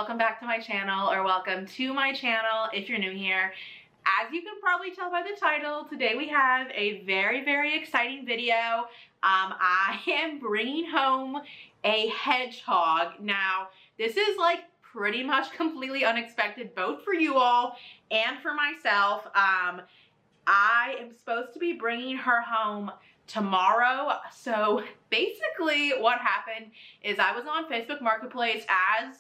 welcome back to my channel, or welcome to my channel if you're new here. As you can probably tell by the title, today we have a very exciting video. I am bringing home a hedgehog. Now, this is like pretty much completely unexpected, both for you all and for myself. I am supposed to be bringing her home tomorrow. So basically what happened is I was on Facebook Marketplace, as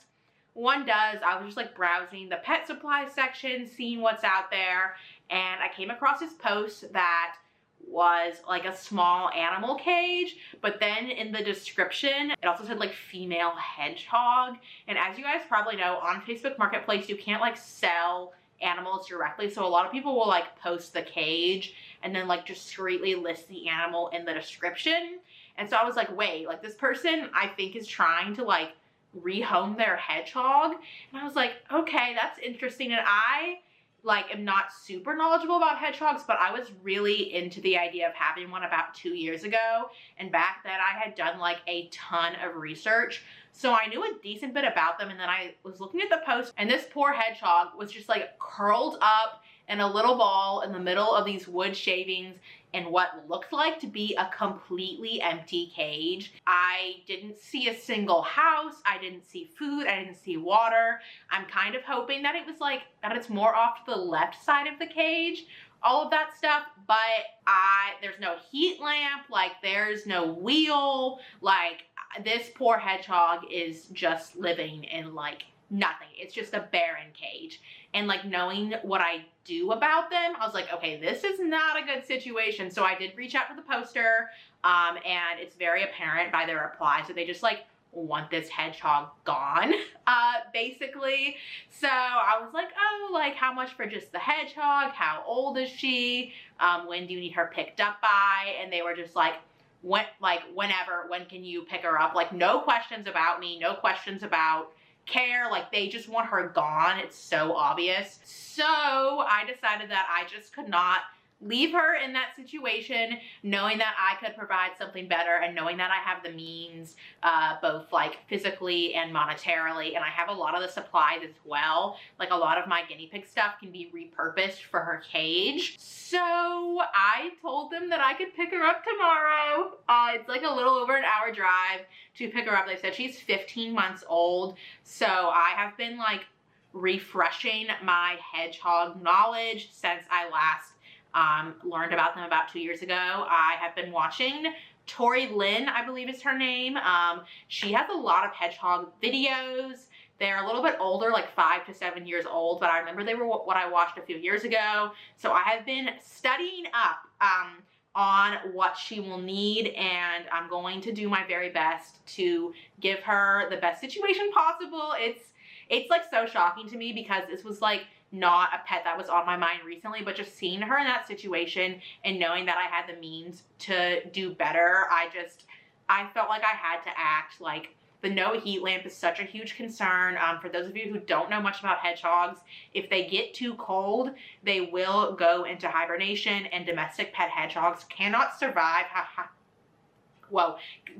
one does. I was just like browsing the pet supply section, seeing what's out there, and I came across this post that was like a small animal cage, but then in the description it also said like female hedgehog. And as you guys probably know, on Facebook Marketplace you can't like sell animals directly, so a lot of people will like post the cage and then like discreetly list the animal in the description. And so I was like, wait, like this person I think is trying to like rehome their hedgehog. And I was like, okay, that's interesting. And I like am not super knowledgeable about hedgehogs, but I was really into the idea of having one about 2 years ago, and back then I had done like a ton of research, so I knew a decent bit about them. And then I was looking at the post, and this poor hedgehog was just like curled up in a little ball in the middle of these wood shavings in what looked like to be a completely empty cage. I didn't see a single house. I didn't see food. I didn't see water. I'm kind of hoping that it was like, that it's more off to the left side of the cage, all of that stuff. But there's no heat lamp, like there's no wheel. Like this poor hedgehog is just living in like nothing. It's just a barren cage. And like knowing what I do about them, I was like, okay, this is not a good situation. So I did reach out to the poster, and it's very apparent by their replies that they just like want this hedgehog gone, basically. So I was like, oh, like how much for just the hedgehog? How old is she? When do you need her picked up by? And they were just like, whenever, when can you pick her up? Like no questions about me, no questions about care. Like they just want her gone. It's so obvious. So I decided that I just could not leave her in that situation, knowing that I could provide something better and knowing that I have the means, both like physically and monetarily, and I have a lot of the supplies as well. Like a lot of my guinea pig stuff can be repurposed for her cage. So I told them that I could pick her up tomorrow. It's like a little over an hour drive to pick her up. They said she's 15 months old. So I have been like refreshing my hedgehog knowledge since I last learned about them about 2 years ago. I have been watching Tori Lynn, I believe is her name. She has a lot of hedgehog videos. They're a little bit older, like 5 to 7 years old, but I remember they were what I watched a few years ago. So I have been studying up on what she will need, and I'm going to do my very best to give her the best situation possible. It's like so shocking to me because this was like not a pet that was on my mind recently, but just seeing her in that situation and knowing that I had the means to do better, I felt like I had to act. Like the no heat lamp is such a huge concern. For those of you who don't know much about hedgehogs, if they get too cold, they will go into hibernation, and domestic pet hedgehogs cannot survive. Whoa,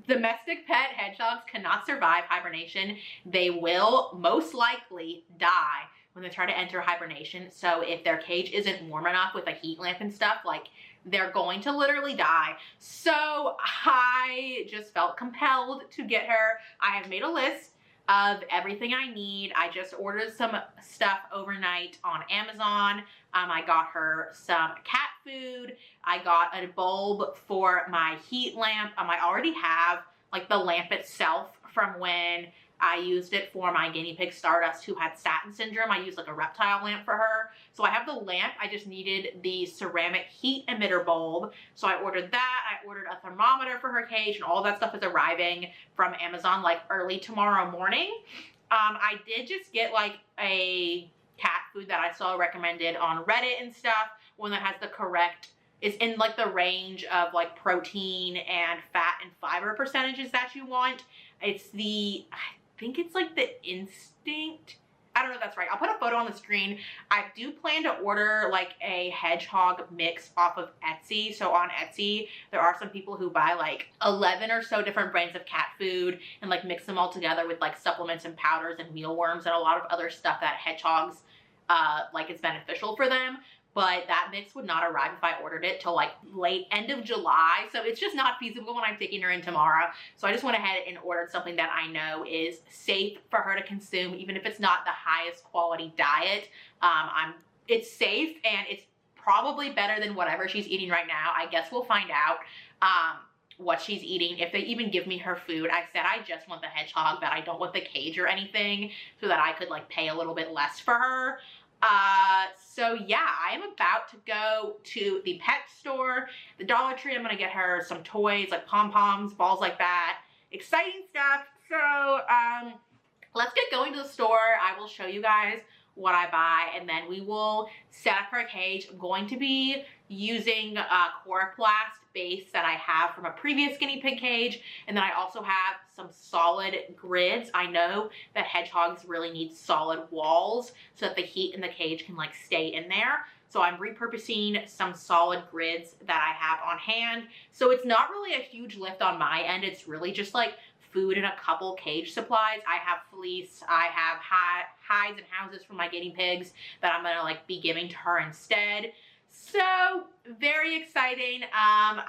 domestic pet hedgehogs cannot survive hibernation. They will most likely die when they try to enter hibernation. So if their cage isn't warm enough with a heat lamp and stuff, like they're going to literally die. So I just felt compelled to get her. I have made a list of everything I need. I just ordered some stuff overnight on Amazon. I got her some cat food. I got a bulb for my heat lamp. I already have like the lamp itself from when I used it for my guinea pig Stardust who had satin syndrome. I used like a reptile lamp for her. So I have the lamp. I just needed the ceramic heat emitter bulb. So I ordered that. I ordered a thermometer for her cage, and all that stuff is arriving from Amazon like early tomorrow morning. I did just get like a cat food that I saw recommended on Reddit and stuff, one that has the correct, is in like the range of like protein and fat and fiber percentages that you want. It's the, I think it's like the Instinct I don't know if that's right. I'll put a photo on the screen. I do plan to order like a hedgehog mix off of Etsy. So on Etsy, there are some people who buy like 11 or so different brands of cat food and like mix them all together with like supplements and powders and mealworms and a lot of other stuff that hedgehogs like it's beneficial for them. But that mix would not arrive if I ordered it till like late end of July. So it's just not feasible when I'm taking her in tomorrow. So I just went ahead and ordered something that I know is safe for her to consume, even if it's not the highest quality diet. It's safe and it's probably better than whatever she's eating right now. I guess we'll find out what she's eating, if they even give me her food. I said I just want the hedgehog, that I don't want the cage or anything, so that I could like pay a little bit less for her. So yeah, I am about to go to the pet store, the Dollar Tree. I'm gonna get her some toys like pom-poms, balls like that. Exciting stuff. So, let's get going to the store. I will show you guys what I buy, and then we will set up her cage. I'm going to be using a Coroplast base that I have from a previous guinea pig cage, and then I also have some solid grids. I know that hedgehogs really need solid walls so that the heat in the cage can like stay in there. So I'm repurposing some solid grids that I have on hand. So it's not really a huge lift on my end. It's really just like food and a couple cage supplies. I have fleece, I have hides and houses from my guinea pigs that I'm gonna like be giving to her instead. So very exciting. I'm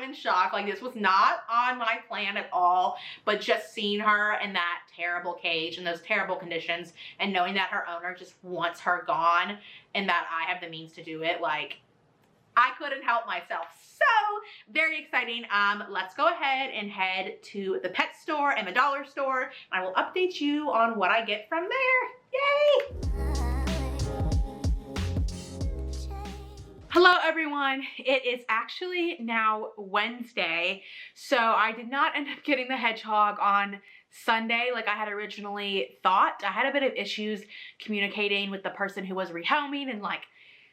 in shock. Like, this was not on my plan at all, but just seeing her in that terrible cage in those terrible conditions and knowing that her owner just wants her gone and that I have the means to do it, like, I couldn't help myself. So very exciting. Let's go ahead and head to the pet store and the dollar store. I will update you on what I get from there. Yay! Hello everyone. It is actually now Wednesday, so I did not end up getting the hedgehog on Sunday like I had originally thought. I had a bit of issues communicating with the person who was rehoming and like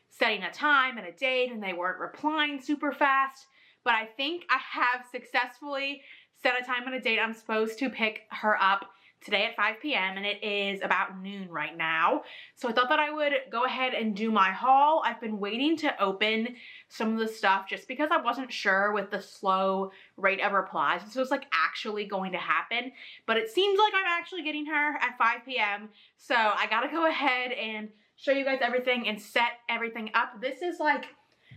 setting a time and a date, and they weren't replying super fast. But I think I have successfully set a time and a date. I'm supposed to pick her up today at 5 p.m. and it is about noon right now. So I thought that I would go ahead and do my haul. I've been waiting to open some of the stuff just because I wasn't sure with the slow rate of replies. So it's like actually going to happen, but it seems like I'm actually getting her at 5 p.m. So I gotta go ahead and show you guys everything and set everything up. This is like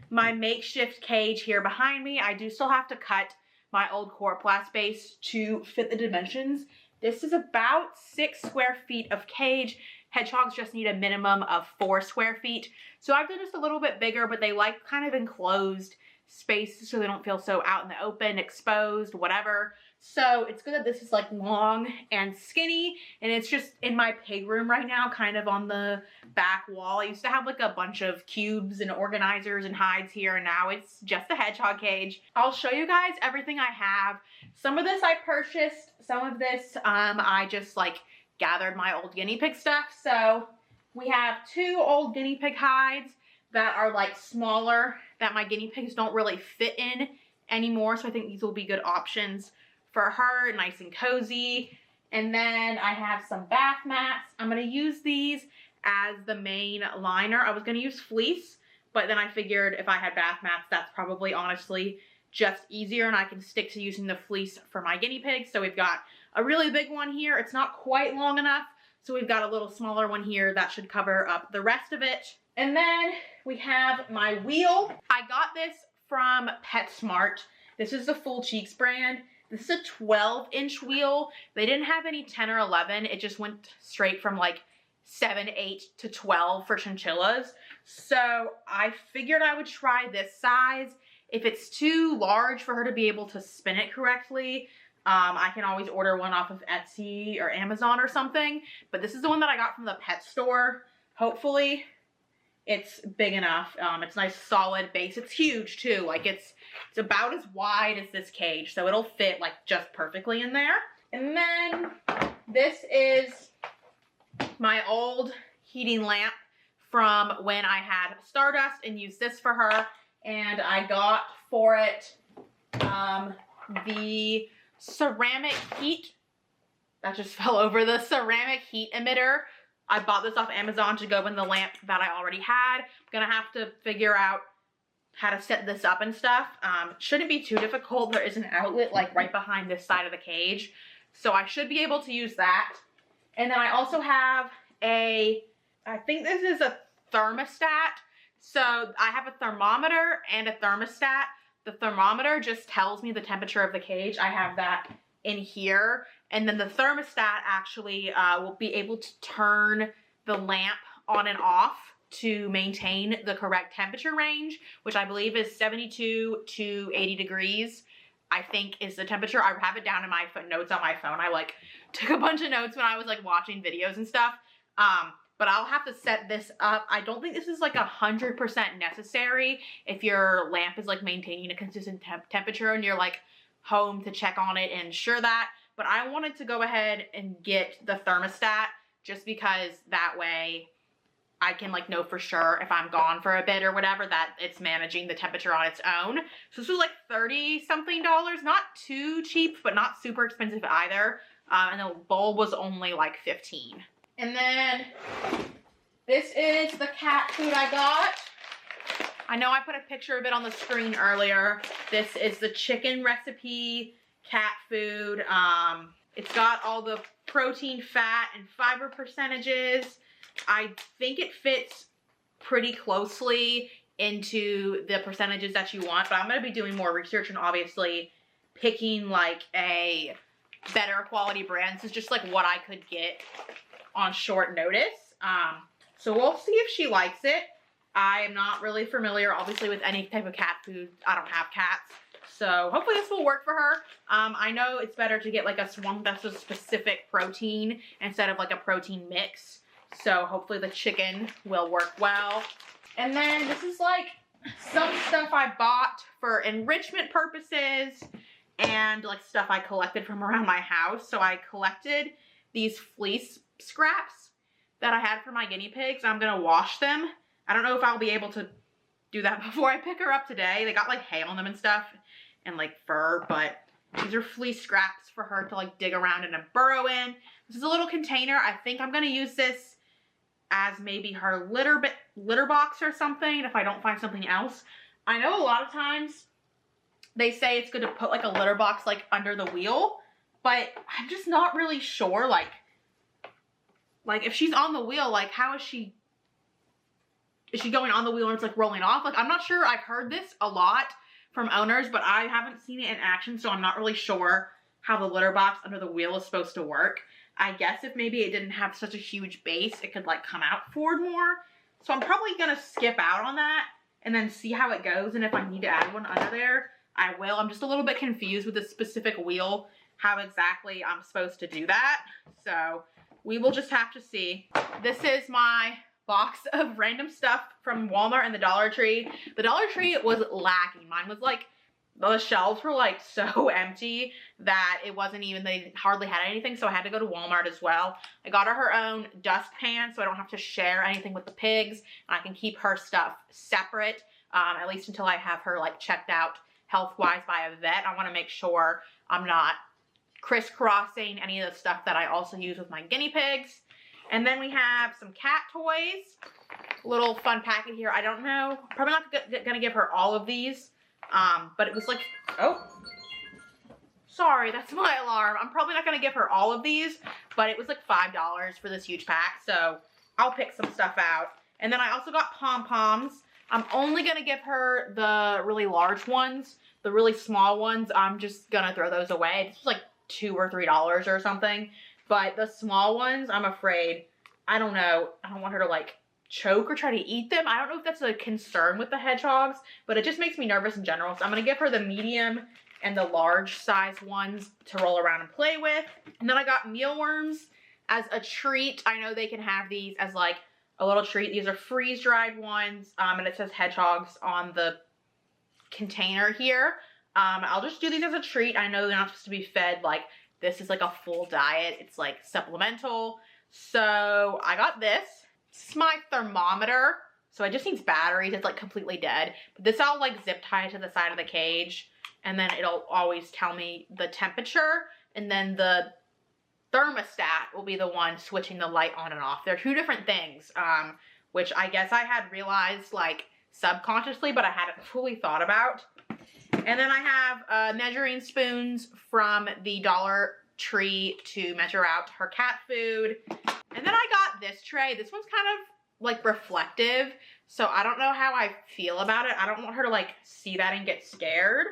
my makeshift cage here behind me. I do still have to cut my old Coroplast base to fit the dimensions. This is about 6 square feet of cage. Hedgehogs just need a minimum of 4 square feet. So I've done just a little bit bigger, but they like kind of enclosed space so they don't feel so out in the open, exposed, whatever. So it's good that this is like long and skinny, and it's just in my pig room right now, kind of on the back wall. I used to have like a bunch of cubes and organizers and hides here, and now it's just a hedgehog cage. I'll show you guys everything I have. Some of this I purchased, some of this I just like gathered my old guinea pig stuff. So we have 2 old guinea pig hides that are like smaller that my guinea pigs don't really fit in anymore. So I think these will be good options for her, nice and cozy. And then I have some bath mats. I'm gonna use these as the main liner. I was gonna use fleece, but then I figured if I had bath mats, that's probably honestly just easier, and I can stick to using the fleece for my guinea pigs. So we've got a really big one here. It's not quite long enough, so we've got a little smaller one here that should cover up the rest of it. And then we have my wheel. I got this from PetSmart. This is the Full Cheeks brand. This is a 12-inch wheel. They didn't have any 10 or 11. It just went straight from like 7, 8 to 12 for chinchillas. So I figured I would try this size. If it's too large for her to be able to spin it correctly, I can always order one off of Etsy or Amazon or something. But this is the one that I got from the pet store. Hopefully it's big enough. It's nice solid base. It's huge too. Like it's about as wide as this cage, so it'll fit like just perfectly in there. And then this is my old heating lamp from when I had Stardust and used this for her. And I got for it the ceramic heat that just fell over. The ceramic heat emitter. I bought this off Amazon to go in the lamp that I already had. I'm gonna have to figure out how to set this up and stuff. Shouldn't be too difficult. There is an outlet like right behind this side of the cage. So I should be able to use that. And then I also have I think this is a thermostat. So I have a thermometer and a thermostat. The thermometer just tells me the temperature of the cage. I have that in here. And then the thermostat actually will be able to turn the lamp on and off to maintain the correct temperature range, which I believe is 72 to 80 degrees, I think is the temperature. I have it down in my notes on my phone. I like took a bunch of notes when I was like watching videos and stuff. But I'll have to set this up. I don't think this is like 100% necessary if your lamp is like maintaining a consistent temperature and you're like home to check on it and ensure that. But I wanted to go ahead and get the thermostat just because that way I can like know for sure if I'm gone for a bit or whatever that it's managing the temperature on its own. So this was like $30 something, not too cheap, but not super expensive either. And the bulb was only like 15. And then this is the cat food I got. I know I put a picture of it on the screen earlier. This is the chicken recipe cat food. It's got all the protein, fat, and fiber percentages. I think it fits pretty closely into the percentages that you want, but I'm going to be doing more research and obviously picking like a better quality brand. This is just like what I could get on short notice. So we'll see if she likes it. I am not really familiar, obviously, with any type of cat food. I don't have cats. So hopefully this will work for her. I know it's better to get like one that's a specific protein instead of like a protein mix. So hopefully the chicken will work well. And then this is like some stuff I bought for enrichment purposes and like stuff I collected from around my house. So I collected these fleece scraps that I had for my guinea pigs. I'm gonna wash them. I don't know if I'll be able to do that before I pick her up today. They got like hay on them and stuff and like fur, but these are fleece scraps for her to like dig around in and burrow in. This is a little container. I think I'm gonna use this as maybe her litter box or something if I don't find something else. I know a lot of times they say it's good to put like a litter box like under the wheel, but I'm just not really sure. Like if she's on the wheel, like how is she going on the wheel and it's like rolling off? Like I'm not sure. I've heard this a lot from owners, but I haven't seen it in action, so I'm not really sure how the litter box under the wheel is supposed to work. I guess if maybe it didn't have such a huge base, it could like come out forward more. So I'm probably gonna skip out on that and then see how it goes. And if I need to add one under there, I will. I'm just a little bit confused with the specific wheel, how exactly I'm supposed to do that. So we will just have to see. This is my box of random stuff from Walmart and the Dollar Tree. The Dollar Tree was lacking. Mine was like, the shelves were like so empty that it wasn't even, they hardly had anything, so I had to go to Walmart as well. I got her own dustpan so I don't have to share anything with the pigs, and I can keep her stuff separate, at least until I have her like checked out health-wise by a vet. I want to make sure I'm not crisscrossing any of the stuff that I also use with my guinea pigs. And then we have some cat toys. Little fun packet here. I don't know. Probably not gonna give her all of these. But it was like, oh, sorry, that's my alarm. I'm probably not gonna give her all of these, but it was like $5 for this huge pack. So I'll pick some stuff out. And then I also got pom-poms. I'm only gonna give her the really large ones. The really small ones, I'm just gonna throw those away. This was like $2 or $3 or something. But the small ones, I'm afraid, I don't know. I don't want her to like choke or try to eat them. I don't know if that's a concern with the hedgehogs, but it just makes me nervous in general. So I'm going to give her the medium and the large size ones to roll around and play with. And then I got mealworms as a treat. I know they can have these as like a little treat. These are freeze-dried ones, and it says hedgehogs on the container here. I'll just do these as a treat. I know they're not supposed to be fed like this is like a full diet. It's like supplemental. So I got this. This is my thermometer. So it just needs batteries. It's like completely dead. But this I'll like zip tie to the side of the cage. And then it'll always tell me the temperature. And then the thermostat will be the one switching the light on and off. They're two different things, which I guess I had realized like subconsciously, but I hadn't fully thought about. And then I have measuring spoons from the Dollar Tree to measure out her cat food. And then I got this tray. This one's kind of like reflective, so I don't know how I feel about it. I don't want her to like see that and get scared,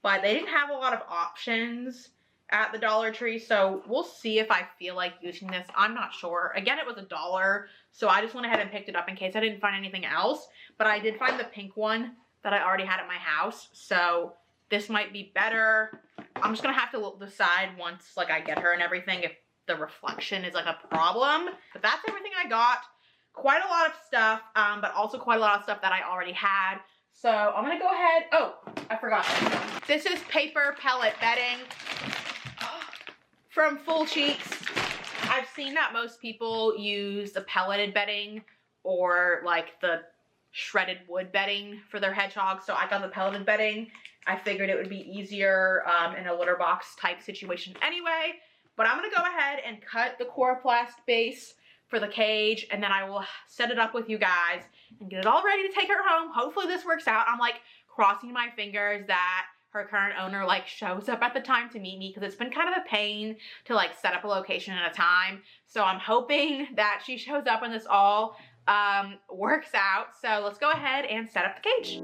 but they didn't have a lot of options at the Dollar Tree, so we'll see if I feel like using this. I'm not sure. Again, it was $1, so I just went ahead and picked it up in case I didn't find anything else, but I did find the pink one that I already had at my house, so this might be better. I'm just gonna have to decide once like I get her and everything if the reflection is like a problem. But that's everything I got. Quite a lot of stuff, but also quite a lot of stuff that I already had. So I'm gonna go ahead. Oh, I forgot. This is paper pellet bedding from Full Cheeks. I've seen that most people use the pelleted bedding or like the shredded wood bedding for their hedgehogs. So I got the pelleted bedding. I figured it would be easier in a litter box type situation anyway. But I'm gonna go ahead and cut the coroplast base for the cage, and then I will set it up with you guys and get it all ready to take her home. Hopefully this works out. I'm like crossing my fingers that her current owner like shows up at the time to meet me, because it's been kind of a pain to like set up a location at a time. So I'm hoping that she shows up and this all works out. So let's go ahead and set up the cage.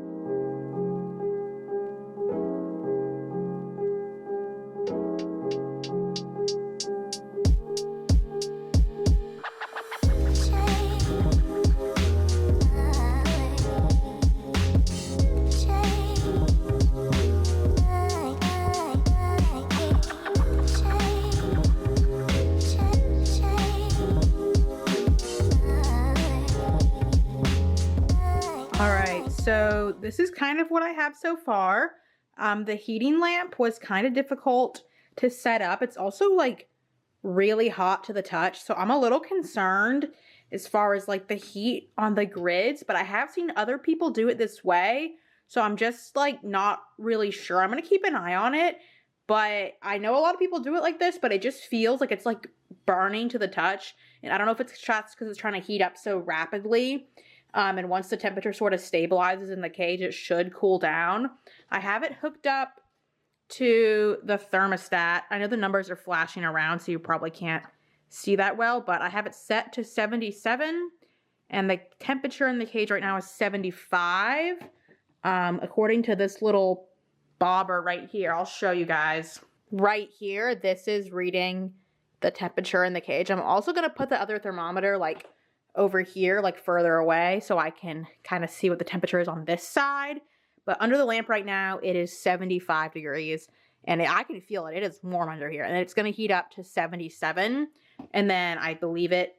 So this is kind of what I have so far. The heating lamp was kind of difficult to set up. It's also like really hot to the touch. So I'm a little concerned as far as like the heat on the grids, but I have seen other people do it this way. So I'm just like not really sure. I'm going to keep an eye on it, but I know a lot of people do it like this, but it just feels like it's like burning to the touch. And I don't know if it's just because it's trying to heat up so rapidly. And once the temperature sort of stabilizes in the cage, it should cool down. I have it hooked up to the thermostat. I know the numbers are flashing around, so you probably can't see that well, but I have it set to 77, and the temperature in the cage right now is 75. According to this little bobber right here, I'll show you guys. Right here, this is reading the temperature in the cage. I'm also going to put the other thermometer like over here, like further away, so I can kind of see what the temperature is on this side. But under the lamp right now, it is 75 degrees, and I can feel it. It is warm under here, and it's going to heat up to 77, and then I believe it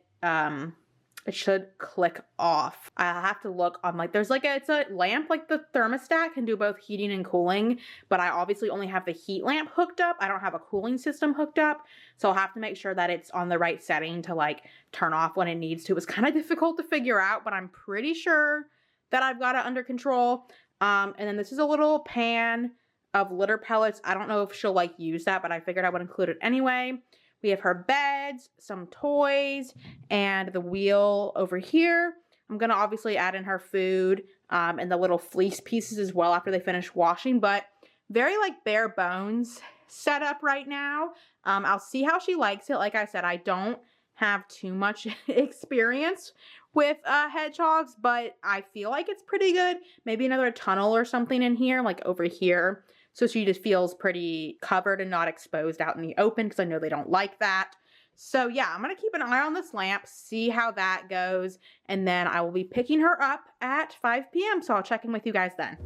should click off. I'll have to look on like, there's like it's a lamp, like the thermostat can do both heating and cooling, but I obviously only have the heat lamp hooked up. I don't have a cooling system hooked up, so I'll have to make sure that it's on the right setting to like turn off when it needs to. It was kind of difficult to figure out, but I'm pretty sure that I've got it under control. And then this is a little pan of litter pellets. I don't know if she'll like use that, but I figured I would include it anyway. We have her beds, some toys, and the wheel over here. I'm going to obviously add in her food and the little fleece pieces as well after they finish washing, but very like bare bones setup right now. I'll see how she likes it. Like I said, I don't have too much experience with hedgehogs, but I feel like it's pretty good. Maybe another tunnel or something in here, like over here. So she just feels pretty covered and not exposed out in the open, because I know they don't like that. So yeah, I'm going to keep an eye on this lamp, see how that goes, and then I will be picking her up at 5 p.m. So I'll check in with you guys then.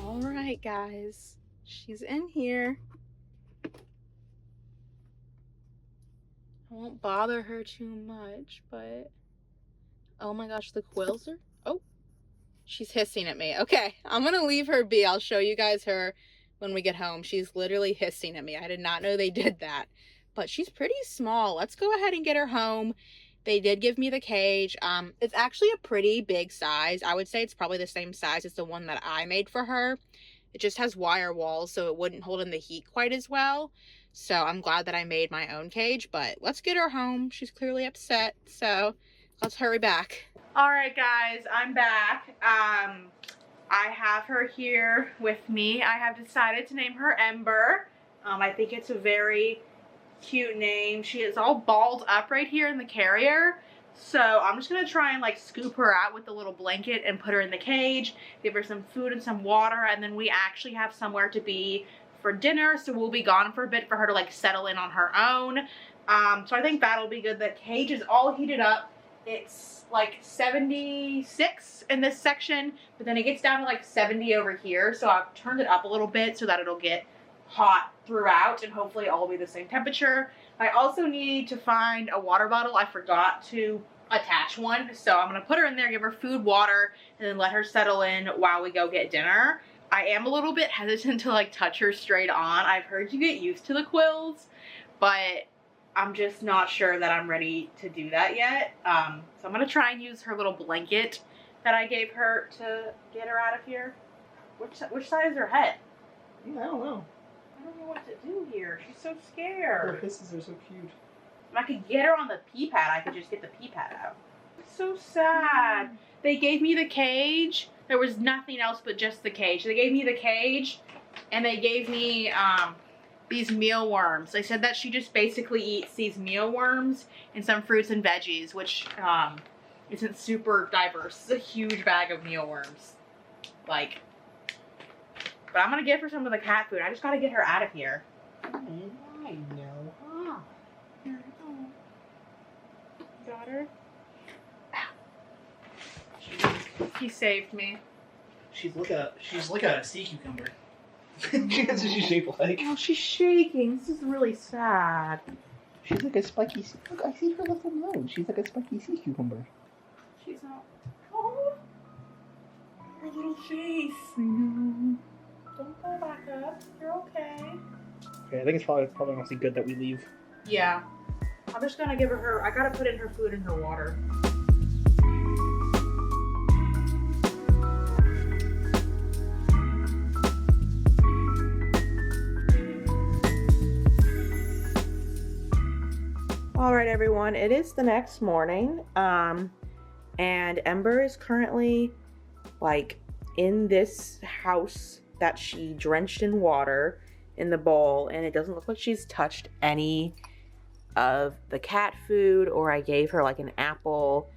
All right, guys. She's in here. I won't bother her too much, but oh my gosh, the quills are... Oh. She's hissing at me. Okay, I'm going to leave her be. I'll show you guys her when we get home. She's literally hissing at me. I did not know they did that. But she's pretty small. Let's go ahead and get her home. They did give me the cage. It's actually a pretty big size. I would say it's probably the same size as the one that I made for her. It just has wire walls, so it wouldn't hold in the heat quite as well. So I'm glad that I made my own cage, but let's get her home. She's clearly upset, so let's hurry back. All right, guys, I'm back. I have her here with me. I have decided to name her Ember. I think it's a very cute name. She is all balled up right here in the carrier. So I'm just gonna try and like scoop her out with the little blanket and put her in the cage, give her some food and some water, and then we actually have somewhere to be for dinner. So we'll be gone for a bit for her to like settle in on her own. So I think that'll be good. The cage is all heated up. It's like 76 in this section, but then it gets down to like 70 over here. So I've turned it up a little bit so that it'll get hot throughout and hopefully all be the same temperature. I also need to find a water bottle. I forgot to attach one, so I'm gonna put her in there, give her food, water, and then let her settle in while we go get dinner. I am a little bit hesitant to like touch her straight on. I've heard you get used to the quills, but I'm just not sure that I'm ready to do that yet. So I'm gonna try and use her little blanket that I gave her to get her out of here. Which side is her head? Yeah, I don't know. I don't know what to do here. She's so scared. Her hisses are so cute. If I could get her on the pee pad, I could just get the pee pad out. It's so sad. They gave me the cage. There was nothing else but just the cage. They gave me the cage, and they gave me these mealworms. They said that she just basically eats these mealworms and some fruits and veggies, which isn't super diverse. It's a huge bag of mealworms. Like, but I'm gonna give her some of the cat food. I just gotta get her out of here. I know. Huh. Here we go. Got her. He saved me. She's like a sea cucumber. That's what she's shaped like. Oh, she's shaking. This is really sad. She's like a spiky. Look, I see her little nose. She's like a spiky sea cucumber. She's not. Oh, her little face. I know. Don't go back up. You're okay. Okay, I think it's probably honestly good that we leave. Yeah. I'm just gonna give her. I gotta put in her food and her water. All right, everyone, it is the next morning, and Ember is currently like in this house that she drenched in water in the bowl, and it doesn't look like she's touched any of the cat food, or I gave her like an apple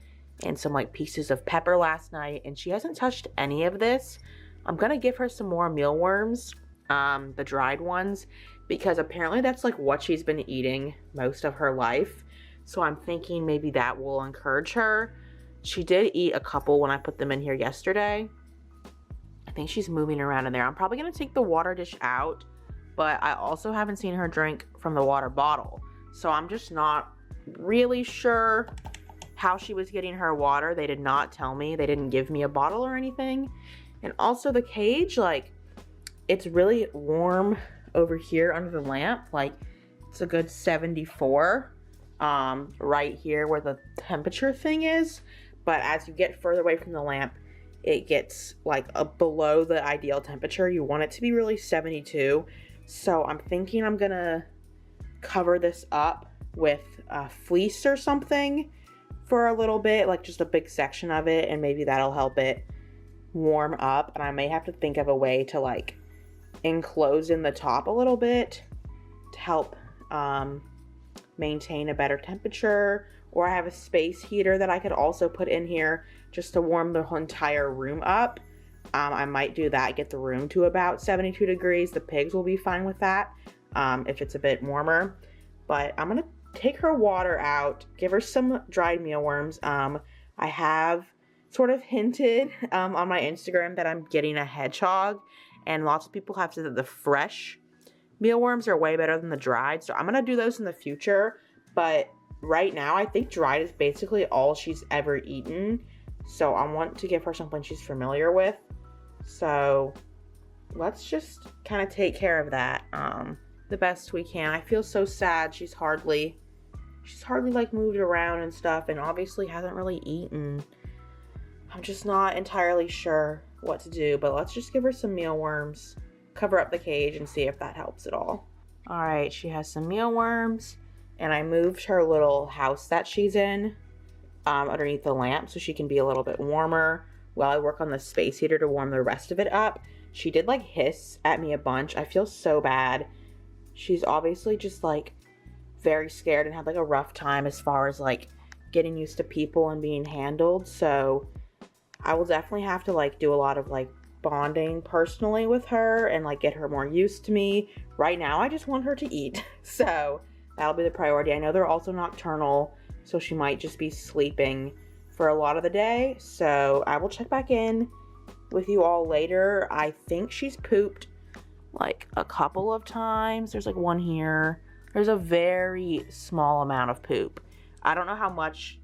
and some like pieces of pepper last night, and she hasn't touched any of this. I'm gonna give her some more mealworms, the dried ones, because apparently that's like what she's been eating most of her life. So I'm thinking maybe that will encourage her. She did eat a couple when I put them in here yesterday. I think she's moving around in there. I'm probably gonna take the water dish out, but I also haven't seen her drink from the water bottle. So I'm just not really sure how she was getting her water. They did not tell me. They didn't give me a bottle or anything. And also the cage, like, it's really warm over here under the lamp. Like, it's a good 74 right here where the temperature thing is. But as you get further away from the lamp, it gets like below the ideal temperature. You want it to be really 72. So I'm thinking I'm gonna cover this up with fleece or something for a little bit, like just a big section of it, and maybe that'll help it warm up. And I may have to think of a way to like enclose in the top a little bit to help maintain a better temperature, or I have a space heater that I could also put in here just to warm the whole entire room up. I might do that, get the room to about 72 degrees. The pigs will be fine with that if it's a bit warmer. But I'm gonna take her water out, give her some dried mealworms. I have sort of hinted on my Instagram that I'm getting a Hedgehog, and lots of people have said that the fresh mealworms are way better than the dried. So I'm gonna do those in the future, but right now I think dried is basically all she's ever eaten. So I want to give her something she's familiar with. So let's just kind of take care of that the best we can. I feel so sad. She's hardly like moved around and stuff, and obviously hasn't really eaten. I'm just not entirely sure what to do, but let's just give her some mealworms, cover up the cage, and see if that helps at all. All right, she has some mealworms, and I moved her little house that she's in underneath the lamp so she can be a little bit warmer while I work on the space heater to warm the rest of it up. She did like hiss at me a bunch. I feel so bad. She's obviously just like very scared and had like a rough time as far as like getting used to people and being handled. So I will definitely have to like do a lot of like bonding personally with her and like get her more used to me. Right now I just want her to eat. So that'll be the priority. I know they're also nocturnal, so she might just be sleeping for a lot of the day. So I will check back in with you all later. I think she's pooped like a couple of times. There's like one here. There's a very small amount of poop. I don't know how much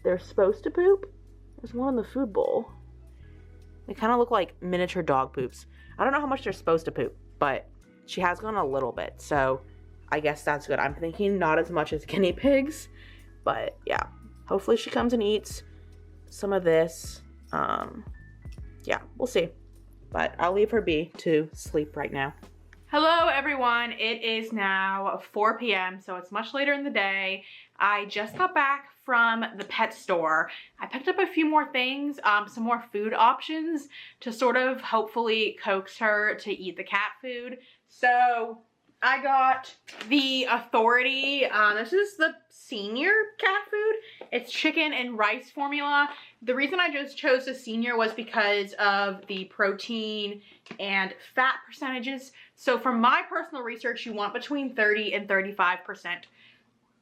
they're supposed to poop. There's one in the food bowl. They kind of look like miniature dog poops. I don't know how much they're supposed to poop, but she has gone a little bit, so I guess that's good. I'm thinking not as much as guinea pigs, but yeah. Hopefully she comes and eats some of this. Yeah, we'll see. But I'll leave her be to sleep right now. Hello everyone, it is now 4 p.m. so it's much later in the day. I just got back from the pet store. I picked up a few more things, some more food options to sort of hopefully coax her to eat the cat food. So I got the Authority, this is the senior cat food. It's chicken and rice formula. The reason I just chose the senior was because of the protein and fat percentages. So from my personal research, you want between 30 and 35%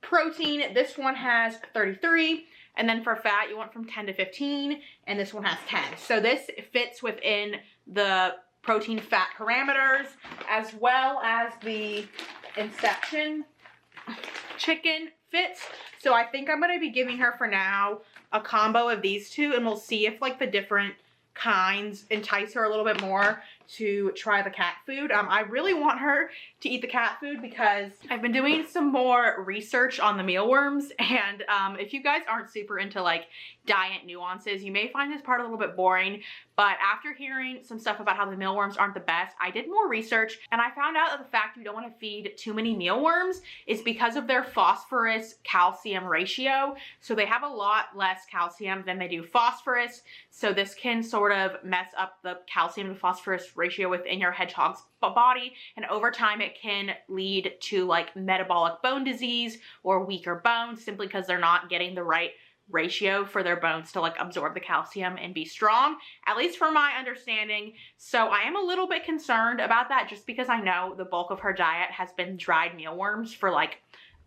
protein. This one has 33, and then for fat, you want from 10 to 15, and this one has 10. So this fits within the protein fat parameters, as well as the Inception chicken fits. So I think I'm going to be giving her for now a combo of these two, and we'll see if like the different kinds entice her a little bit more to try the cat food. I really want her to eat the cat food because I've been doing some more research on the mealworms, and if you guys aren't super into like diet nuances, you may find this part a little bit boring, but after hearing some stuff about how the mealworms aren't the best, I did more research and I found out that the fact you don't want to feed too many mealworms is because of their phosphorus calcium ratio. So they have a lot less calcium than they do phosphorus, so this can sort of mess up the calcium to phosphorus ratio within your hedgehog's body, and over time it can lead to like metabolic bone disease or weaker bones simply because they're not getting the right ratio for their bones to like absorb the calcium and be strong, at least from my understanding. So I am a little bit concerned about that just because I know the bulk of her diet has been dried mealworms for like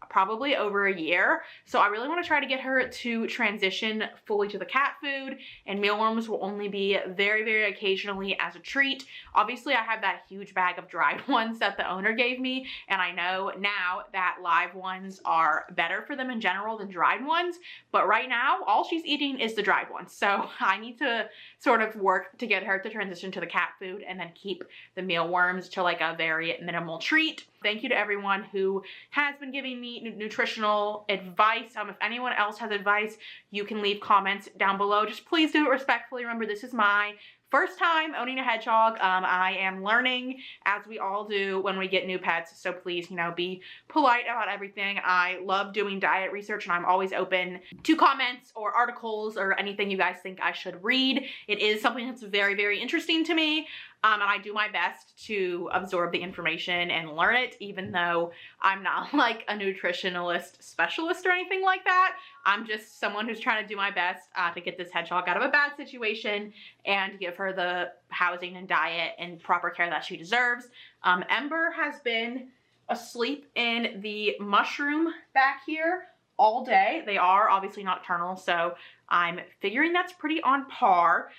probably over a year. So I really want to try to get her to transition fully to the cat food, and mealworms will only be very, very occasionally as a treat. Obviously, I have that huge bag of dried ones that the owner gave me, and I know now that live ones are better for them in general than dried ones, but right now, all she's eating is the dried ones. So I need to sort of work to get her to transition to the cat food and then keep the mealworms to like a very minimal treat. Thank you to everyone who has been giving me nutritional advice. If anyone else has advice, you can leave comments down below. Just please do it respectfully. Remember, this is my first time owning a hedgehog. I am learning, as we all do when we get new pets, so please, you know, be polite about everything. I love doing diet research, and I'm always open to comments or articles or anything you guys think I should read. It is something that's very, very interesting to me. And I do my best to absorb the information and learn it, even though I'm not like a nutritionalist specialist or anything like that. I'm just someone who's trying to do my best to get this hedgehog out of a bad situation and give her the housing and diet and proper care that she deserves. Ember has been asleep in the mushroom back here all day. They are obviously nocturnal, so I'm figuring that's pretty on par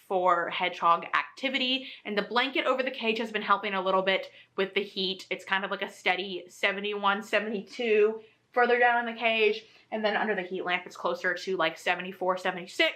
for hedgehog activity. And the blanket over the cage has been helping a little bit with the heat. It's kind of like a steady 71, 72 further down in the cage. And then under the heat lamp, it's closer to like 74, 76.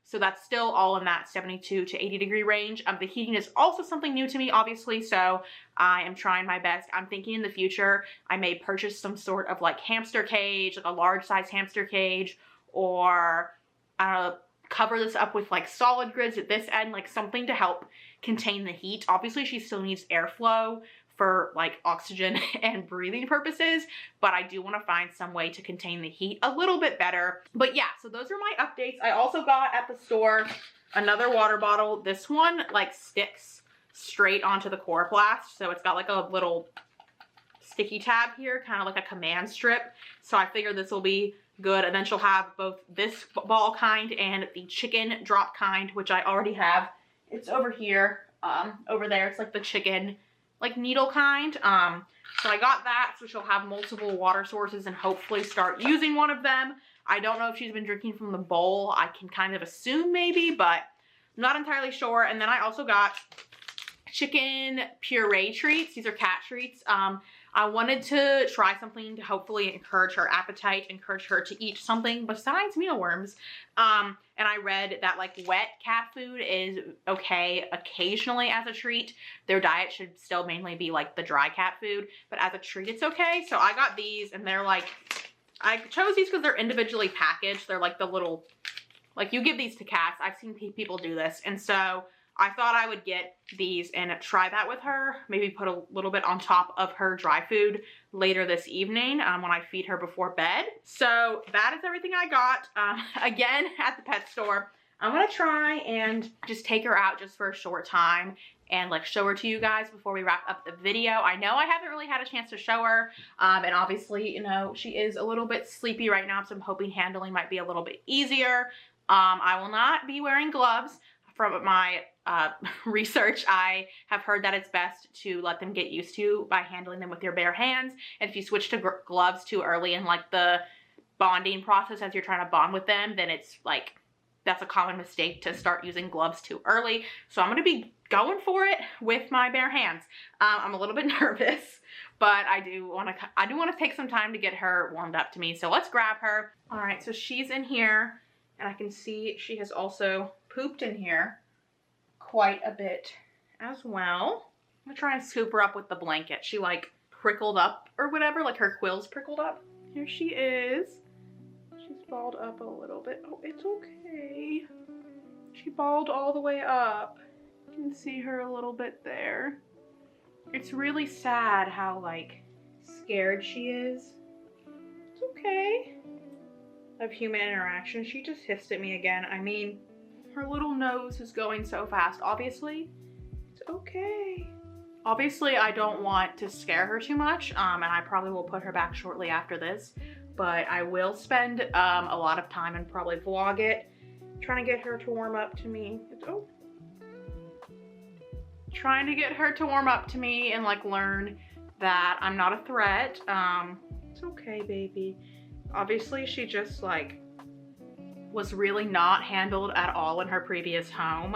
So that's still all in that 72 to 80 degree range. The heating is also something new to me, obviously, so I am trying my best. I'm thinking in the future, I may purchase some sort of like hamster cage, like a large size hamster cage, or I don't know, cover this up with like solid grids at this end, like something to help contain the heat. Obviously she still needs airflow for like oxygen and breathing purposes, but I do want to find some way to contain the heat a little bit better. But yeah, so those are my updates. I also got at the store another water bottle. This one like sticks straight onto the coroplast, so it's got like a little sticky tab here, kind of like a command strip. So I figured this will be good. And then she'll have both this ball kind and the chicken drop kind, which I already have. It's over here, over there. It's like the chicken, like needle kind. So I got that, so she'll have multiple water sources and hopefully start using one of them. I don't know if she's been drinking from the bowl. I can kind of assume maybe, but I'm not entirely sure. And then I also got chicken puree treats. These are cat treats. I wanted to try something to hopefully encourage her appetite, encourage her to eat something besides mealworms. And I read that like wet cat food is okay occasionally as a treat. Their diet should still mainly be like the dry cat food, but as a treat it's okay. So I got these and they're like, I chose these because they're individually packaged. They're like the little, like you give these to cats. I've seen people do this. And so I thought I would get these and try that with her. Maybe put a little bit on top of her dry food later this evening when I feed her before bed. So that is everything I got. Again, at the pet store. I'm gonna try and just take her out just for a short time and like show her to you guys before we wrap up the video. I know I haven't really had a chance to show her, and obviously, you know, she is a little bit sleepy right now, so I'm hoping handling might be a little bit easier. I will not be wearing gloves. From my research, I have heard that it's best to let them get used to by handling them with your bare hands. And if you switch to gloves too early in like the bonding process as you're trying to bond with them, then it's like, that's a common mistake to start using gloves too early. So I'm going to be going for it with my bare hands. I'm a little bit nervous, but I do want to take some time to get her warmed up to me. So let's grab her. All right, so she's in here and I can see she has also pooped in here quite a bit as well. I'm gonna try and scoop her up with the blanket. She like prickled up or whatever, like her quills prickled up. Here she is. She's balled up a little bit. Oh, it's okay. She balled all the way up. You can see her a little bit there. It's really sad how like scared she is. It's okay. Of human interaction. She just hissed at me again. I mean, her little nose is going so fast. Obviously, it's okay. Obviously, I don't want to scare her too much, and I probably will put her back shortly after this, but I will spend a lot of time and probably vlog it, trying to get her to warm up to me. Trying to get her to warm up to me and like learn that I'm not a threat. It's okay, baby. Obviously, she just like was really not handled at all in her previous home.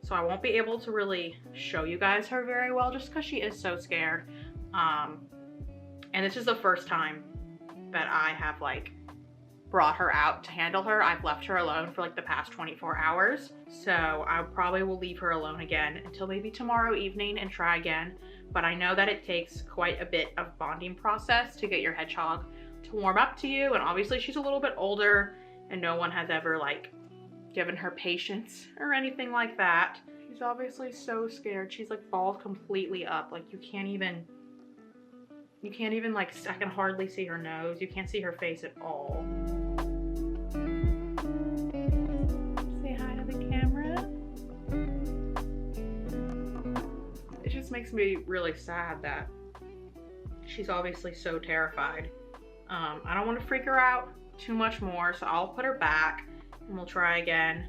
So I won't be able to really show you guys her very well just because she is so scared. And this is the first time that I have like brought her out to handle her. I've left her alone for like the past 24 hours. So I probably will leave her alone again until maybe tomorrow evening and try again. But I know that it takes quite a bit of bonding process to get your hedgehog to warm up to you. And obviously she's a little bit older and no one has ever like given her patience or anything like that. She's obviously so scared. She's like balled completely up. Like you can't even like, I can hardly see her nose. You can't see her face at all. Say hi to the camera. It just makes me really sad that she's obviously so terrified. I don't want to freak her out too much more, so I'll put her back and we'll try again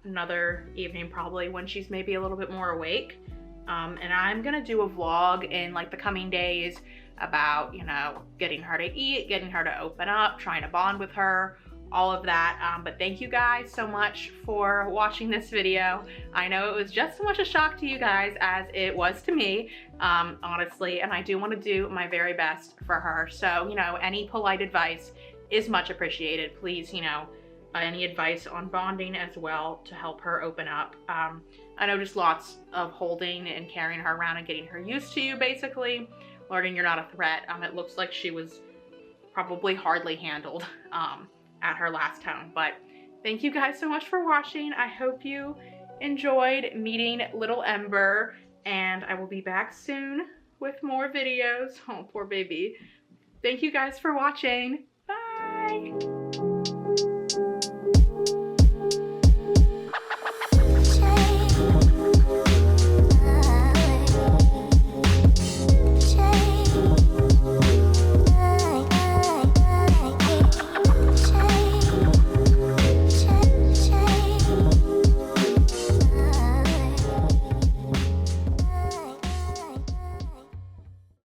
another evening, probably when she's maybe a little bit more awake. And I'm gonna do a vlog in like the coming days about, you know, getting her to eat, getting her to open up, trying to bond with her, all of that. But thank you guys so much for watching this video. I know it was just as much a shock to you guys as it was to me, honestly, and I do want to do my very best for her. So, you know, any polite advice is much appreciated. Please, you know, any advice on bonding as well to help her open up. I know just lots of holding and carrying her around and getting her used to you, basically. Learning you're not a threat. It looks like she was probably hardly handled at her last home, but thank you guys so much for watching. I hope you enjoyed meeting little Ember, and I will be back soon with more videos. Oh, poor baby. Thank you guys for watching. Bye.